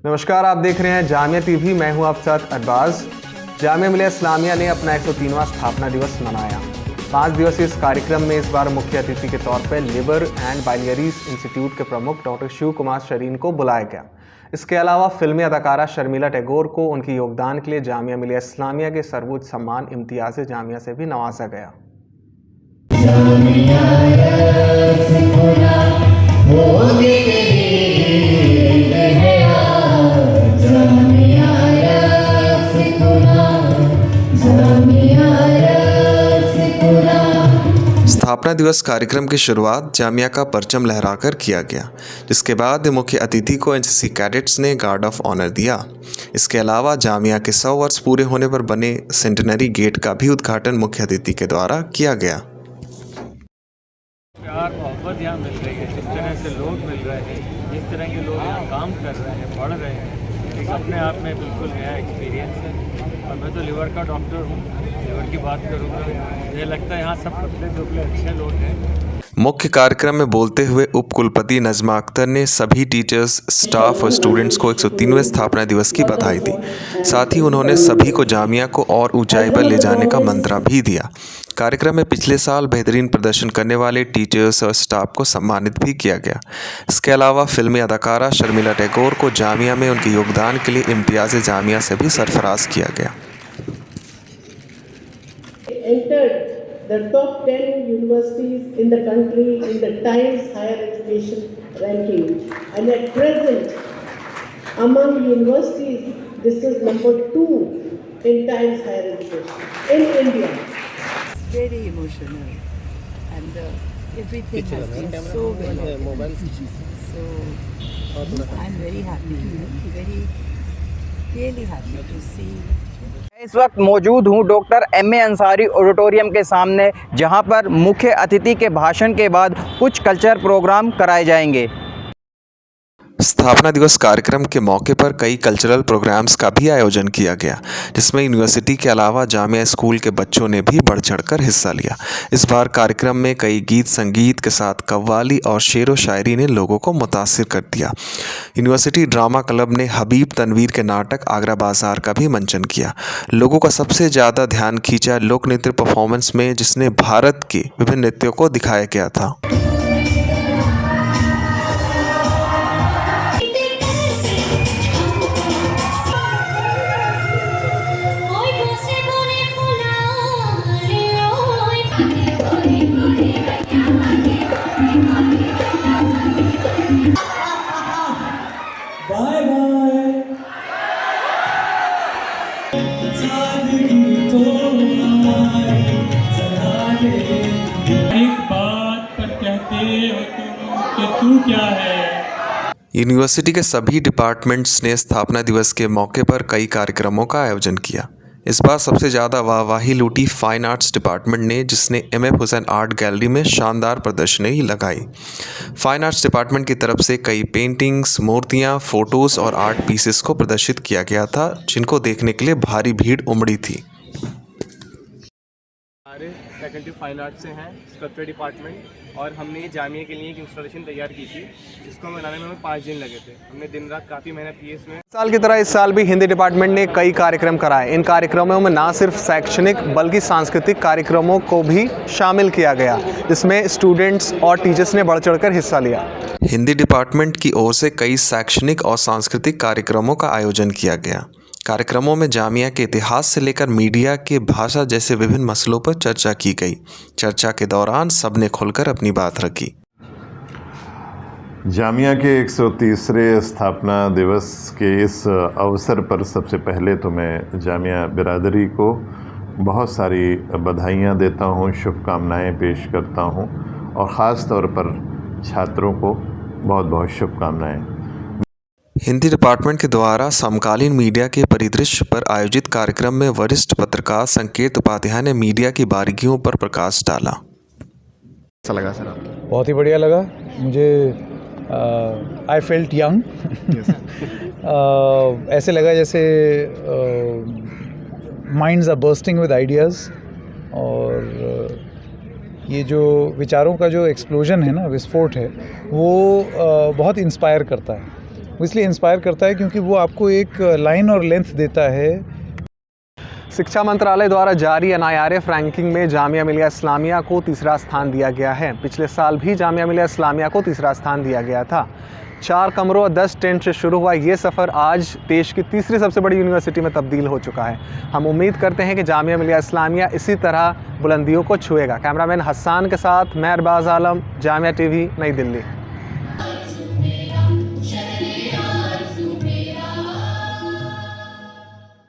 नमस्कार, आप देख रहे हैं जामिया टीवी। मैं हूं आपके साथ अरबाज। जामिया मिलिया इस्लामिया ने अपना 103वां स्थापना दिवस मनाया। 5 दिवसीय इस कार्यक्रम में इस बार मुख्य अतिथि के तौर पर लिवर एंड बाइलियरीज इंस्टीट्यूट के प्रमुख डॉक्टर शिव कुमार शरीन को बुलाया गया। इसके अलावा फिल्मी अदाकारा शर्मिला टैगोर को उनके योगदान के लिए जामिया मिलिया इस्लामिया के सर्वोच्च सम्मान इम्तियाज जामिया से भी नवाजा गया। स्थापना दिवस कार्यक्रम की शुरुआत जामिया का परचम लहराकर किया गया, जिसके बाद मुख्य अतिथि को एनसीसी कैडेट्स ने गार्ड ऑफ ऑनर दिया। इसके अलावा जामिया के 100 वर्ष पूरे होने पर बने सेंटेनरी गेट का भी उद्घाटन मुख्य अतिथि के द्वारा किया गया। प्यार मोहब्बत यहाँ मिल रही है, जिस तरह से लोग मिल रहे हैं, जिस तरह के लोग यहाँ काम कर रहे हैं, पढ़ रहे हैं, एक अपने आप में बिल्कुल नया एक्सपीरियंस है। और मैं तो लिवर का डॉक्टर हूँ, लिवर की बात करूँगा, मुझे लगता है यहाँ सब कपड़े अच्छे लोग हैं। मुख्य कार्यक्रम में बोलते हुए उप कुलपति नजमा अख्तर ने सभी टीचर्स, स्टाफ और स्टूडेंट्स को 103वें स्थापना दिवस की बधाई दी। साथ ही उन्होंने सभी को जामिया को और ऊंचाई पर ले जाने का मंत्रा भी दिया। कार्यक्रम में पिछले साल बेहतरीन प्रदर्शन करने वाले टीचर्स और स्टाफ को सम्मानित भी किया गया। इसके अलावा फिल्मी अदाकारा शर्मिला टैगोर को जामिया में उनके योगदान के लिए इम्तियाज जामिया से भी सरफराज किया गया। The top 10 universities in the country in the Times Higher Education ranking, and at present among universities this is number 2 in Times Higher Education in India. Very emotional, and everything has been so well. So I'm very happy, really happy to see. इस वक्त मौजूद हूँ doctor MA. Ansari auditorium के सामने, जहाँ पर मुख्य अतिथि के भाषण के बाद कुछ कल्चर प्रोग्राम कराए जाएंगे। स्थापना दिवस कार्यक्रम के मौके पर कई कल्चरल प्रोग्राम्स का भी आयोजन किया गया, जिसमें यूनिवर्सिटी के अलावा जामिया स्कूल के बच्चों ने भी बढ़ चढ़कर हिस्सा लिया। इस बार कार्यक्रम में कई गीत संगीत के साथ कव्वाली और शेर व शायरी ने लोगों को मुतासिर कर दिया। यूनिवर्सिटी ड्रामा क्लब ने हबीब तनवीर के नाटक आगरा बाजार का भी मंचन किया। लोगों का सबसे ज़्यादा ध्यान खींचा लोक नृत्य परफॉर्मेंस में, जिसने भारत के विभिन्न नृत्यों को दिखाया गया था। एक बात पर कहते हो तुम कि तू क्या है। यूनिवर्सिटी के सभी डिपार्टमेंट्स ने स्थापना दिवस के मौके पर कई कार्यक्रमों का आयोजन किया। इस बार सबसे ज़्यादा वाहवाही लूटी फाइन आर्ट्स डिपार्टमेंट ने, जिसने M.F. हुसैन आर्ट गैलरी में शानदार प्रदर्शनी लगाई। फाइन आर्ट्स डिपार्टमेंट की तरफ से कई पेंटिंग्स, मूर्तियां, फोटोज़ और आर्ट पीसेस को प्रदर्शित किया गया था, जिनको देखने के लिए भारी भीड़ उमड़ी थी। हमारे फैकल्टी फाइन आर्ट से हैं, स्कल्पचर डिपार्टमेंट, और हमने ये जामिया के लिए एक इंस्टॉलेशन तैयार की थी, जिसको बनाने में हमें 5 दिन लगे थे। हमने दिन रात काफ़ी मेहनत की इसमें। साल की तरह इस साल भी हिंदी डिपार्टमेंट ने कई कार्यक्रम कराए। इन कार्यक्रमों में न सिर्फ शैक्षणिक बल्कि सांस्कृतिक कार्यक्रमों को भी शामिल किया गया, जिसमें स्टूडेंट्स और टीचर्स ने बढ़ चढ़कर हिस्सा लिया। हिंदी डिपार्टमेंट की ओर से कई शैक्षणिक और सांस्कृतिक कार्यक्रमों का आयोजन किया गया। कार्यक्रमों में जामिया के इतिहास से लेकर मीडिया के भाषा जैसे विभिन्न मसलों पर चर्चा की गई। चर्चा के दौरान सबने खुलकर अपनी बात रखी। जामिया के 130वें स्थापना दिवस के इस अवसर पर सबसे पहले तो मैं जामिया बिरादरी को बहुत सारी बधाइयाँ देता हूँ, शुभकामनाएँ पेश करता हूँ, और ख़ास तौर पर छात्रों को बहुत बहुत शुभकामनाएँ। हिंदी डिपार्टमेंट के द्वारा समकालीन मीडिया के परिदृश्य पर आयोजित कार्यक्रम में वरिष्ठ पत्रकार संकेत उपाध्याय ने मीडिया की बारीकियों पर प्रकाश डाला। कैसा लगा सर आपको? बहुत ही बढ़िया लगा मुझे। I felt young. ऐसे लगा जैसे minds are bursting with ideas, और ये जो विचारों का जो एक्सप्लोजन है ना, विस्फोट है, वो बहुत इंस्पायर करता है। वो इसलिए इंस्पायर करता है क्योंकि वो आपको एक लाइन और लेंथ देता है। शिक्षा मंत्रालय द्वारा जारी NIRF रैंकिंग में जामिया मिलिया इस्लामिया को तीसरा स्थान दिया गया है। पिछले साल भी जामिया मिलिया इस्लामिया को तीसरा स्थान दिया गया था। 4 कमरों और 10 टेंट से शुरू हुआ ये सफ़र आज देश की तीसरी सबसे बड़ी यूनिवर्सिटी में तब्दील हो चुका है। हम उम्मीद करते हैं कि जामिया मिलिया इस्लामिया इसी तरह बुलंदियों को छुएगा। कैमरामैन हसन के साथ मैं अरबाज आलम, जामिया TV, नई दिल्ली।